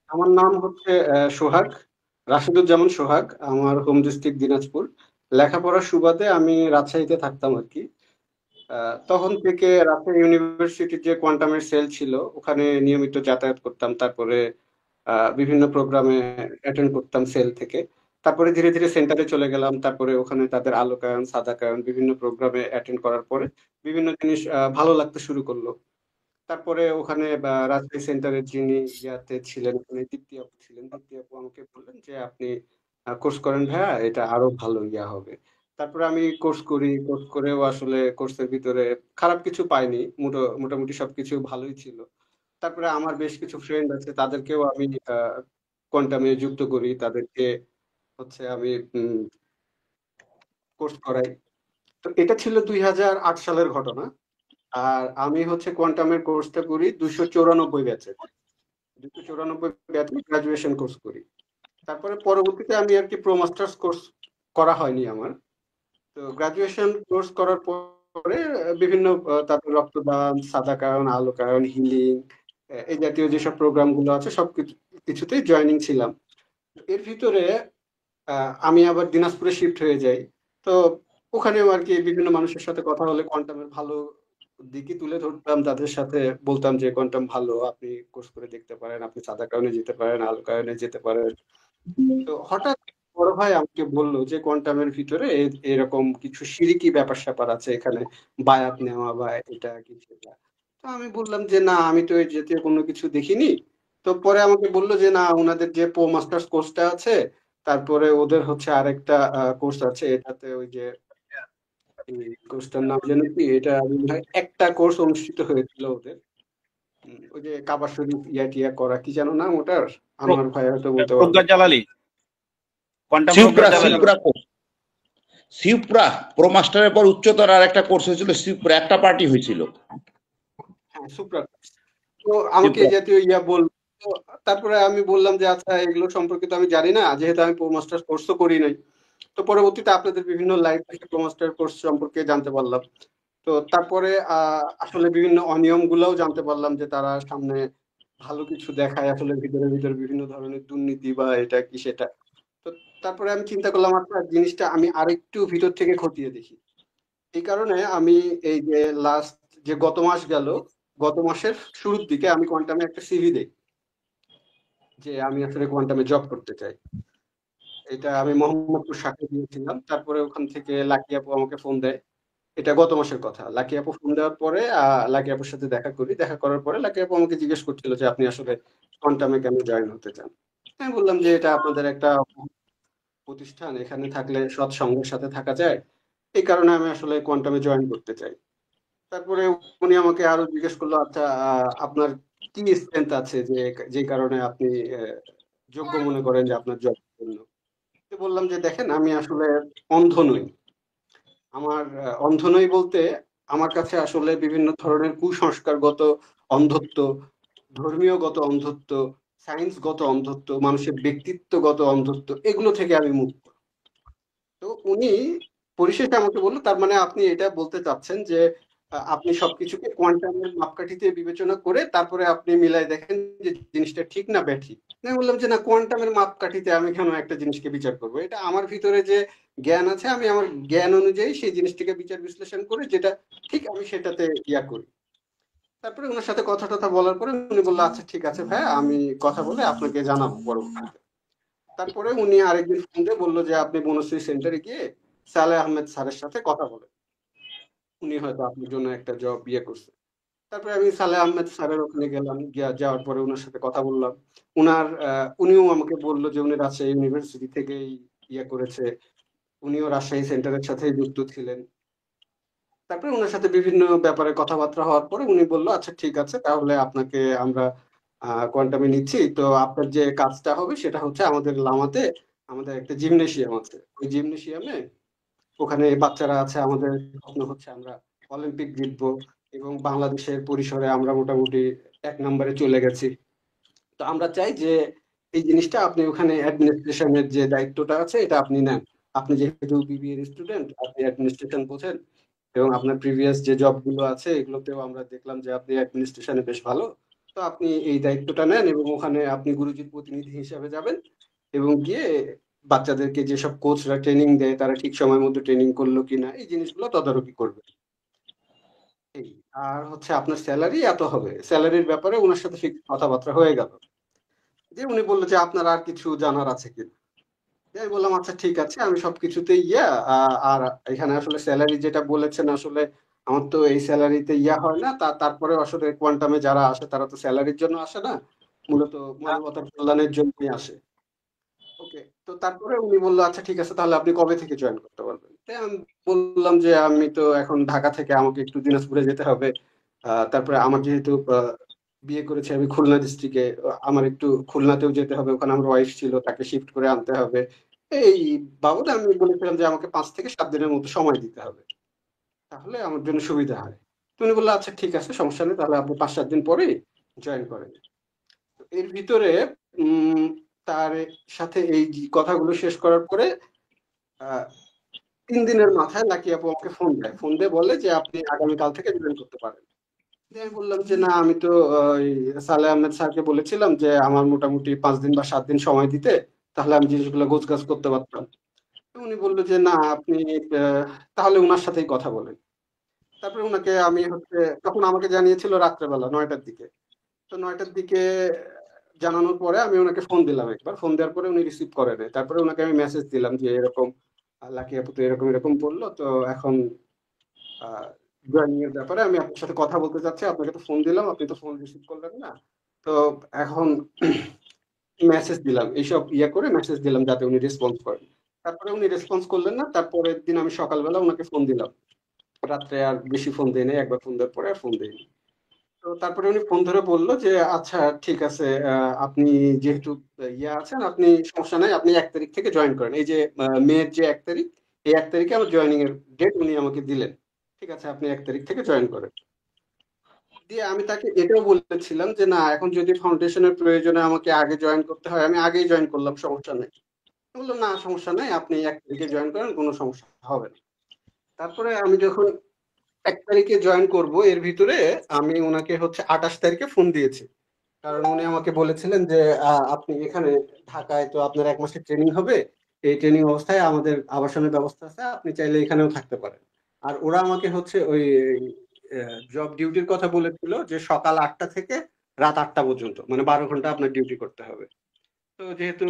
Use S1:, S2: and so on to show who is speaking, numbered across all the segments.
S1: আমার নাম হচ্ছে সোহাগ, রাশিদুজ্জামান সোহাগ। আমার হোম ডিস্ট্রিক্ট দিনাজপুর। লেখাপড়ার সুবাদে আমি রাজশাহীতে থাকতাম আর কি। তখন থেকে রাজশাহী ইউনিভার্সিটির যে কোয়ান্টামের সেল ছিল, ওখানে নিয়মিত যাতায়াত করতাম। তারপরে বিভিন্ন প্রোগ্রামে অ্যাটেন্ড করতাম সেল থেকে। তারপরে ধীরে ধীরে সেন্টারে চলে গেলাম। তারপরে ওখানে তাদের আলোকায়ন, সাদাকায়ন বিভিন্ন প্রোগ্রামে অ্যাটেন্ড করার পরে বিভিন্ন জিনিস ভালো লাগতে শুরু করলো। তারপরে ওখানে রাজশাহী সেন্টারের যিনি ইয়াতে ছিলেন, ওখানে দীপ্তি আপু ছিলেন। দীপ্তি আপু আমাকে বললেন যে আপনি কোর্স করেন ভাইয়া, এটা আরো ভালো ইয়া হবে। তারপরে আমি কোর্স করি। কোর্স করেও আসলে কোর্সের ভিতরে খারাপ কিছু পাইনি, মোটামুটি সবকিছু ভালোই ছিল। তারপরে আমার বেশ কিছু ফ্রেন্ড আছে, তাদেরকেও আমি কোয়ান্টামে যুক্ত করি। তাদেরকে হচ্ছে আমি কোর্স করাই। তো এটা ছিল 2008 সালের ঘটনা। আর আমি হচ্ছে কোয়ান্টামের কোর্সটা করি 294 ব্যাচে। 294 ব্যাচে গ্রাজুয়েশন কোর্স করি। তারপরে পরবর্তীতে আমি আর কি প্রো মাস্টার্স কোর্স করা হয়নি আমার। তো গ্রাজুয়েশন কোর্স করার পরে বিভিন্ন তারপর রক্তদান, সাদাকায়ন, আলোকায়ন, হিলিং, এই জাতীয় যেসব প্রোগ্রাম গুলো আছে সব কিছুতেই জয়েনিং ছিলাম। এর ভিতরে আমি আবার দিনাজপুরে শিফট হয়ে যাই। তো ওখানেও আর কি বিভিন্ন মানুষের সাথে কথা হলে কোয়ান্টামের ভালো দিকই তুলে ধরতাম, তাদের সাথে বলতাম যে কোয়ান্টাম ভালো, আপনি কোর্স করে দেখতে পারেন, আপনি সাদাকায়নে যেতে পারেন, আলোকায়নে যেতে পারেন। তো হঠাৎ বড় ভাই আমাকে বললো যে কোয়ান্টামের ভিতরে এরকম কিছু সিরিকি ব্যাপার স্যাপার আছে এখানে, বায়াত নেওয়া বা এটা কি সেটা। তো আমি বললাম যে না, আমি তো এই জাতীয় কোনো কিছু দেখিনি। তো পরে আমাকে বললো যে না, ওনাদের যে পো মাস্টার্স কোর্সটা আছে, তারপরে ওদের হচ্ছে আরেকটা কোর্স আছে, এটাতে ওই যে এই কোর্সটার নাম যেন কি, এটা মনে হয় একটা কোর্স অনুষ্ঠিত হয়েছিল ওদের। ওই যে কাবা শরীফ ইয়া টিয়া করা, কি যেন নাম ওটার,
S2: প্র-
S1: আমার ভাই হয়তো বলতে পারবে।
S2: প্রজ্ঞা জালালি, কোয়ান্টাম প্রজ্ঞা
S3: সিউপ্রা
S2: জালালি।
S3: সিউপ্রা কোর্স, সিউপ্রা প্রো মাস্টারের পর উচ্চতর আর একটা কোর্স হয়েছিল সিউপ্রা, একটা পার্টি হয়েছিল
S1: হ্যাঁ, সুপ্রা। তো আমাকে
S3: সিউপ্রা।
S1: এই জাতীয় ইয়া বলল। তো তারপরে আমি বললাম যে আচ্ছা, এগুলো সম্পর্কে তো আমি জানি না, যেহেতু আমি প্রো মাস্টার্স কোর্সও করি নাই। তো পরবর্তীতে আপনাদের বিভিন্ন লাইভ থেকে প্রো মাস্টার কোর্স সম্পর্কে জানতে পারলাম। তো তারপরে আসলে বিভিন্ন অনিয়ম গুলাও জানতে পারলাম, যে তারা সামনে ভালো কিছু দেখায়, আসলে ভিতরে ভিতরে বিভিন্ন ধরনের দুর্নীতি বা এটা কি সেটা। তো তারপরে আমি চিন্তা করলাম আচ্ছা, জিনিসটা আমি আরেকটু ভিতর থেকে খতিয়ে দেখি। এই কারণে আমি এই যে লাস্ট, যে গত মাস গেল, গত মাসের শুরুর দিকে আমি কোয়ান্টামে একটা সিভি দেই যে আমি আসলে কোয়ান্টামে জব করতে চাই। এটা আমি মোহাম্মদপুর শাখায় দিয়েছিলাম। তারপরে ওখান থেকে লাকি আপু আমাকে ফোন দেয়। এটা গত মাসের কথা। লাকি আপু ফোন দেওয়ার পরে লাকি আপুর সাথে দেখা করি। দেখা করার পরে লাকি আপু আমাকে জিজ্ঞেস করছিল যে আপনি আসলে কোয়ান্টামে কেন জয়েন হতে চান। আমি বললাম যে এটা আপনাদের একটা প্রতিষ্ঠান, এখানে থাকলে সৎ সঙ্গের সাথে থাকা যায়, এই কারণে আমি আসলে কোয়ান্টামে জয়েন করতে চাই। তারপরে উনি আমাকে আরো জিজ্ঞেস করলো আচ্ছা, আপনার কি স্ট্রেংথ আছে যে যে কারণে আপনি আহ, যোগ্য মনে করেন যে আপনার জব জন্য। তো বললাম যে দেখেন, আমি আসলে অন্ধ নই। আমার অন্ধ নই বলতে, আমার কাছে আসলে বিভিন্ন ধরনের কুসংস্কারগত অন্ধত্ব, ধর্মীয়গত অন্ধত্ব, সায়েন্সগত অন্ধত্ব, মানুষের ব্যক্তিত্বগত অন্ধত্ব, এগুলো থেকে আমি মুক্ত। তো উনি পরিশেষে আমাকে বললো তার মানে আপনি এটা বলতে চাচ্ছেন যে আপনি সবকিছুকে কোয়ান্টামের মাপকাঠিতে বিবেচনা করে তারপরে আপনি মিলাই দেখেন যে জিনিসটা ঠিক না ব্যাঠিক। আমি বললাম যে না, কোয়ান্টামের মাপকাঠিতে আমি কেন একটা জিনিসকে বিচার করবো, এটা আমার ভিতরে যে জ্ঞান আছে, আমি আমার জ্ঞান অনুযায়ী সেই জিনিসটাকে বিচার বিশ্লেষণ করে যেটা ঠিক আমি সেটাতে ইয়া করি। তারপরে ওনার সাথে কথা টথা বলার পরে উনি বললো আচ্ছা ঠিক আছে ভাই, আমি কথা বলে আপনাকে জানাবো পরবর্তীতে। তারপরে উনি আরেকদিন ফোন দিয়ে বললো যে আপনি বনশ্রী সেন্টারে গিয়ে সালেহ আহমেদ স্যারের সাথে কথা বলেন, উনি হয়তো আপনার জন্য একটা জব ইয়ে করছে। তারপরে আমি সালেহ আহমেদ স্যারের ওখানে গেলাম, যাওয়ার পরে ওনার সাথে কথা বললাম। উনিও আমাকে বললো যে উনি রাজশাহী ইউনিভার্সিটি থেকেই ইয়ে করেছে, উনিও রাজশাহী সেন্টারের সাথে যুক্ত ছিলেন। তারপরে ওনার সাথে বিভিন্ন ব্যাপারে কথাবার্তা হওয়ার পরে উনি বললো আচ্ছা ঠিক আছে, তাহলে আপনাকে আমরা কোয়ান্টামে নিচ্ছি। তো আপনার যে কাজটা হবে সেটা হচ্ছে আমাদের লামাতে আমাদের একটা জিমনেশিয়াম আছে, ওই জিমনেশিয়ামে ওখানে বাচ্চারা আছে, আমাদের স্বপ্ন হচ্ছে আমরা অলিম্পিক জিতবো, এবং বাংলাদেশের পরিসরে আমরা মোটামুটি 1 নম্বরে চলে গেছি। তো আমরা চাই যে এই জিনিসটা আপনি ওখানে অ্যাডমিনিস্ট্রেশনের যে দায়িত্বটা আছে এটা আপনি নেন। আপনি যেহেতু বিবিএ এর স্টুডেন্ট, আপনি অ্যাডমিনিস্ট্রেশন বোঝেন, এবং আপনার প্রিভিয়াস যে জব গুলো আছে এগুলোতেও আমরা দেখলাম যে আপনি অ্যাডমিনিস্ট্রেশনে বেশ ভালো। তো আপনি এই দায়িত্বটা নেন এবং ওখানে আপনি গুরুজির প্রতিনিধি হিসাবে যাবেন এবং গিয়ে বাচ্চাদেরকে যেসব কোচরা ট্রেনিং দেয় তারা ঠিক সময় মতো ট্রেনিং করলো কিনা এই জিনিসগুলো তদারকি করবে। এই আর হচ্ছে আপনার স্যালারি এত হবে, স্যালারির ব্যাপারে ওনার সাথে ফিক্স কথাবার্তা হয়ে গেল। যে উনি বললো যে আপনার আর কিছু জানার আছে কিনা। আমি বললাম আচ্ছা ঠিক আছে, আমি সবকিছুতেই আর এখানে আসলে স্যালারি যেটা বলেছেন আসলে আমার তো এই স্যালারিতে হয় না, তারপরে আসলে কোয়ান্টামে যারা আসে তারা তো স্যালারির জন্য আসে না, মূলত মানবতার কল্যাণের জন্যই আসে। ওকে, তো তারপরে উনি বললো আচ্ছা ঠিক আছে, তাহলে আপনি কবে থেকে জয়েন করতে পারবেন। তাই আমি বললাম যে আমি তো এখন ঢাকা থেকে, আমাকে একটু দিনাজপুরে যেতে হবে। তারপরে আমার যেহেতু বিয়ে করেছি আমি খুলনা ডিস্ট্রিক্টে, আমার একটু খুলনাতেও যেতে হবে, ওখানে আমার ওয়াইফ ছিল, তাকে শিফট করে আনতে হবে। এই বাবদ আমি বলেছিলাম যে আমাকে 5 থেকে 7 দিনের মতো সময় দিতে হবে, তাহলে আমার জন্য সুবিধা হয়। তো উনি বললো আচ্ছা ঠিক আছে, সমস্যা নেই, তাহলে আপনি 5-7 দিন পরেই জয়েন করেন। এর ভিতরে উম তার সাথে এই কথাগুলো শেষ করার পরে আহ 3 দিনের মাথায় লাকি আপু আমাকে ফোন দেয়, ফোন দিয়ে বলে যে আপনি আগামীকাল থেকে জয়েন করতে পারেন। দিয়ে আমি বললাম যে না, আমি তো ওই সালেহ আহমেদ স্যারকে বলেছিলাম যে আমার মোটামুটি 5 দিন বা 7 দিন সময় দিতে, তাহলে আমি জিনিসগুলো গোছগাছ করতে পারতাম। তো উনি বললো যে না, আপনি আহ, তাহলে উনার সাথেই কথা বলেন। তারপরে উনাকে আমি হচ্ছে, তখন আমাকে জানিয়েছিল রাত্রেবেলা 9টার দিকে। তো 9টার দিকে জানানোর পরে আমি ওনাকে ফোন দিলাম, একবার ফোন দেওয়ার পরে উনি রিসিভ করে নেয়। তারপরে ওনাকে আমি মেসেজ দিলাম যে এরকম লাকি আপু তো এরকম এরকম বললো, তো এখন জয়েনিং এর ব্যাপারে আমি আপনার সাথে কথা বলতে চাচ্ছি, আপনাকে তো ফোন দিলাম, আপনি তো ফোন রিসিভ করলেন না। তো এখন মেসেজ দিলাম, এইসব করে মেসেজ দিলাম যাতে উনি রেসপন্স করেন। তারপরে উনি রেসপন্স করলেন না, তারপরের দিন আমি সকালবেলা ওনাকে ফোন দিলাম, রাত্রে আর বেশি ফোন দেয়নি, একবার ফোন দেওয়ার পরে আর ফোন দেয়নি। তো তারপরে উনি ফোন ধরে বলল যে আচ্ছা ঠিক আছে, আপনি যেহেতু আছেন, আপনি সমস্যা নাই, আপনি 1 তারিখ থেকে জয়েন করেন। এই যে মেয়ের যে 1 তারিখ, এই 1 তারিখে আমার জয়েনিং এর ডেট উনি আমাকে দিলেন। ঠিক আছে, আপনি 1 তারিখ থেকে জয়েন করেন। দিয়ে আমি তাকে এটাও বলেছিলাম যে না, এখন যদি ফাউন্ডেশনের প্রয়োজনে আমাকে আগে জয়েন করতে হয় আমি আগেই জয়েন করলাম, সমস্যা নেই। বললো না সমস্যা নাই, আপনি 1 তারিখে জয়েন করেন, কোনো সমস্যা হবে না। তারপরে আমি যখন 1 তারিখে জয়েন করব, এর ভিতরে আমি ওনাকে হচ্ছে 28 তারিখে ফোন দিয়েছি। কারণ উনি আমাকে বলেছিলেন যে আপনি এখানে ঢাকায় তো আপনার 1 মাসের ট্রেনিং হবে, এই ট্রেনিং অবস্থায় আমাদের আবাসনের ব্যবস্থা আছে, আপনি চাইলে এখানেও থাকতে পারেন। আর ওরা আমাকে হচ্ছে ওই জব ডিউটির কথা বলেছিল যে সকাল 8টা থেকে রাত 8টা পর্যন্ত, মানে 12 ঘন্টা আপনার ডিউটি করতে হবে। তো যেহেতু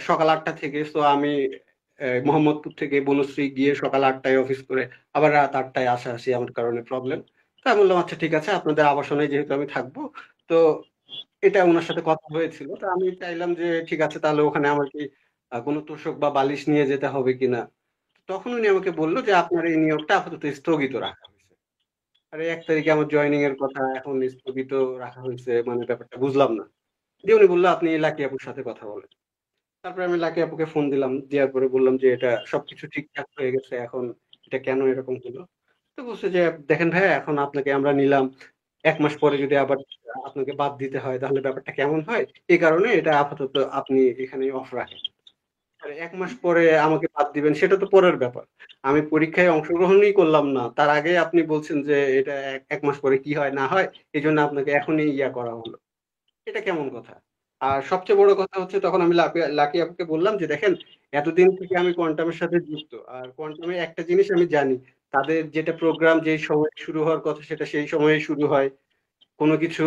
S1: সকাল 8টা থেকে, তো আমি মোহাম্মদপুর থেকে বনশ্রী গিয়ে সকাল 8টায় অফিস করে আবার রাত 8টায় আসা আসি আমার কারণে প্রবলেম। তো আমি বললাম আচ্ছা ঠিক আছে, আপনাদের আবাসনে যেহেতু আমি থাকবো, তো এটা ওনার সাথে কথা হয়েছিল। তো আমি চাইলাম যে ঠিক আছে, তাহলে ওখানে আমার কি কোনো তোশক বা বালিশ নিয়ে যেতে হবে কিনা। তখন উনি আমাকে বললো যে আপনার এই নিয়োগটা আপাতত স্থগিত রাখা হয়েছে। আরে 1 তারিখে আমার জয়েনিং এর কথা এখন স্থগিত রাখা হয়েছে, মানে ব্যাপারটা বুঝলাম না। দিয়ে উনি বললো আপনি লাকি আপুর সাথে কথা বলেন। তারপরে আমি লাকি আপুকে ফোন দিলাম, দেওয়ার পরে বললাম যে এটা সবকিছু ঠিকঠাক হয়ে গেছে, এখন এটা কেন এরকম হলো। তো বলছে যে দেখেন ভাইয়া, এখন আপনাকে আমরা নিলাম, 1 মাস পরে যদি আবার আপনাকে বাদ দিতে হয় তাহলে ব্যাপারটা কেমন হয়, এই কারণে এটা আপাতত আপনি এখানে অফ রাখেন। আর 1 মাস পরে আমাকে বাদ দিবেন সেটা তো পরের ব্যাপার, আমি পরীক্ষায় অংশগ্রহণই করলাম না, তার আগে আপনি বলছেন যে এটা এক মাস পরে কি হয় না হয়, এই জন্য আপনাকে এখনই করা হলো। এটা কেমন কথা। আর সবচেয়ে বড় কথা হচ্ছে, তখন আমি লাকি আপুকে বললাম যে দেখেন, এতদিন থেকে আমি কোয়ান্টামের সাথে যুক্ত, আর কোয়ান্টামে একটা জিনিস আমি জানি, তাদের যেটা প্রোগ্রাম যেই সময় শুরু হওয়ার কথা সেটা সেই সময়ে শুরু হয়, কোনো কিছু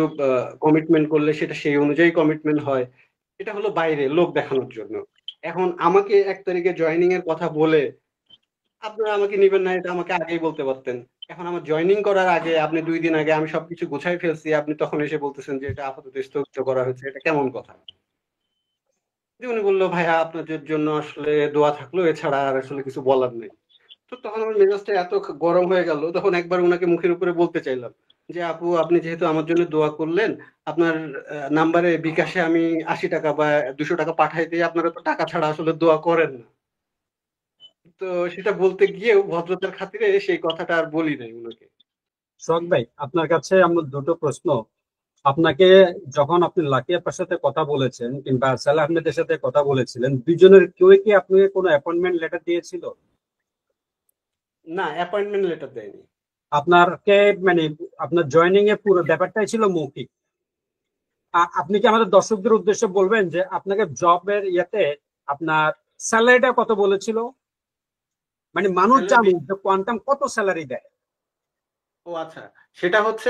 S1: কমিটমেন্ট করলে সেটা সেই অনুযায়ী কমিটমেন্ট হয়। এটা হলো বাইরে লোক দেখানোর জন্য। এখন আমাকে 1 তারিখে জয়েনিং এর কথা বলে আপনারা আমাকে নিবেন না, এটা আমাকে আগেই বলতে পারতেন। এখন আমার জয়েনিং করার আগে, আপনি 2 দিন আগে আমি সবকিছু গুছাই ফেলছি, আপনি তখন এসে বলতেছেন যে এটা আপাতত স্থগিত করা হয়েছে, এটা কেমন কথা। যে উনি বললো ভাইয়া আপনাদের জন্য আসলে দোয়া থাকলো, এছাড়া আর আসলে কিছু বলার নেই। তো তখন আমার মেজাজটা এত গরম হয়ে গেল, তখন একবার উনাকে মুখের উপরে বলতে চাইলাম যে আপু, আপনি যেহেতু আমার জন্য দোয়া করলেন, আপনার নাম্বারে বিকাশে আমি 80 টাকা বা 200 টাকা পাঠাই দিই, আপনারা তো টাকা ছাড়া আসলে দোয়া করেন না। তো সেটা বলতে গিয়েও ভদ্রতার খাতিরে সেই কথাটা আর বলি নাই উনাকে।
S4: সোহাগ ভাই, আপনার কাছে আমার দুটো প্রশ্ন। আপনাকে যখন আপনি লাকি আপার সাথে কথা বলেছেন কিংবা সালাহ আহমেদের সাথে কথা বলেছিলেন, দুজনের কেউ কি আপনাকে কোনো অ্যাপয়েন্টমেন্ট লেটার দিয়েছিল?
S1: না, অ্যাপয়েন্টমেন্ট লেটার দেয়নি।
S4: আপনারকে মানে আপনার জয়েনিং এর পুরো ব্যাপারটাই ছিল মৌখিক। আপনি কি আমাদের দর্শকদের উদ্দেশ্যে বলবেন যে আপনাকে জবের ইয়েতে আপনার স্যালারিটা কত বলেছিল? মানে মানুষ
S1: Salary
S4: জানুক যে কোয়ান্টাম কত স্যালারি দেয়।
S1: ও আচ্ছা, সেটা হচ্ছে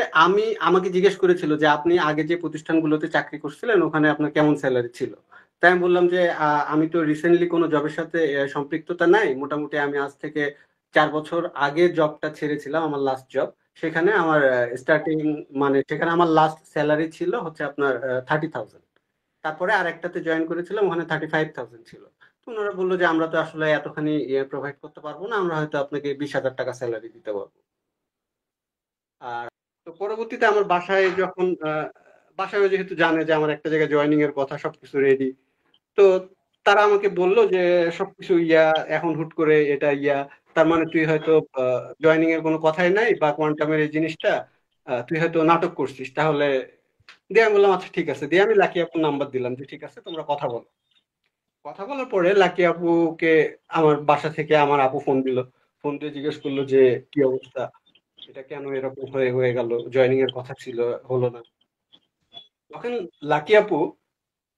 S1: আমাকে জিজ্ঞেস করেছিল যে আপনি আগে যে প্রতিষ্ঠানগুলোতে চাকরি করছিলেন ওখানে আপনার কেমন স্যালারি ছিল। তাই আমি বললাম যে আমি তো রিসেন্টলি কোনো জবের সাথে সম্পৃক্ততা নাই, মোটামুটি আমি আজ থেকে 4 বছর আগে জবটা ছেড়েছিলাম, আমার লাস্ট জব। সেখানে আমার স্টার্টিং, মানে সেখানে আমার লাস্ট স্যালারি ছিল হচ্ছে আপনার 30,000। তারপরে আর একটাতে জয়েন করেছিলাম, ওখানে 35,000 ছিল। তো ওনারা বললো যে আমরা তো আসলে এতখানি প্রোভাইড করতে পারবো না, আমরা হয়তো আপনাকে 20,000 টাকা স্যালারি দিতে পারবো। আর তো পরবর্তীতে আমার বাসায় যখন বাসায় যেহেতু জানে যে আমার একটা জায়গায় জয়েনিং এর কথা, সবকিছু রেডি, তো তারা আমাকে বলল যে সবকিছু এখন হুট করে এটা তার মানে তুই হয়তো জয়েনিং এর কোনো কথাই নাই, বা কোয়ান্টামের এই জিনিসটা তুই হয়তো নাটক করছিস তাহলে। দিয়ে আমি বললাম আচ্ছা ঠিক আছে, দিয়ে আমি লাকি আপুর নাম্বার দিলাম যে ঠিক আছে তোমরা কথা বলো। কথা বলার পরে লাকি আপুকে আমার বাসা থেকে আমার আপু ফোন দিল। ফোন দিয়ে জিজ্ঞেস করলো যে কি অবস্থা, এটা কেন এরকম হয়ে হয়ে গেল, জয়েনিং এর কথা ছিল, হলো না। তখন লাকি আপু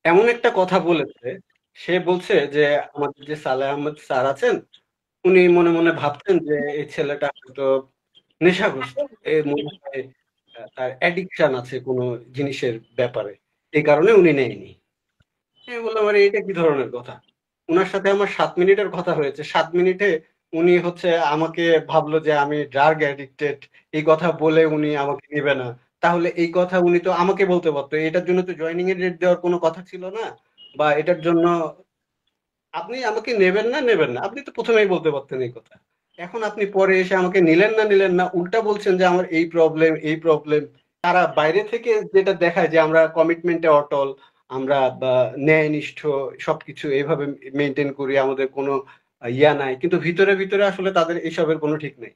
S1: এমন একটা কথা বলেছে, সে বলছে যে আমাদের যে সালেহ আহমেদ স্যার আছেন, উনি মনে মনে ভাবছেন যে এই ছেলেটা হয়তো নেশাগ্রস্ত, এর মনে হয় তার অ্যাডিকশন আছে কোনো জিনিসের ব্যাপারে, এই কারণে উনি নেয়নি। আমি বললাম আরে এটা কি ধরনের কথা, উনার সাথে আমার 7 মিনিটের কথা হয়েছে, 7 মিনিটে উনি হচ্ছে আমাকে ভাবলো যে আমি ড্রাগ অ্যাডিক্টেড, এই কথা বলে উনি আমাকে নেবে না। তাহলে এই কথা উনি তো আমাকে বলতে পারতো, এটার জন্য তো জয়েনিং এর ডেট দেওয়ার কোনো কথা ছিল না, বা এটার জন্য আপনি আমাকে নেবেন না নেবেন না, আপনি তো প্রথমেই বলতে পারতেন এই কথা। এখন আপনি পরে এসে আমাকে নিলেন না, উল্টা বলছেন যে আমার এই প্রবলেম এই প্রবলেম। তারা বাইরে থেকে যেটা দেখায় যে আমরা কমিটমেন্টে অটল, আমরা বা ন্যায়নিষ্ঠ, সবকিছু এইভাবে মেনটেন করি, আমাদের কোনো নাই, কিন্তু ভিতরে ভিতরে আসলে তাদের এইসবের কোনো ঠিক নেই।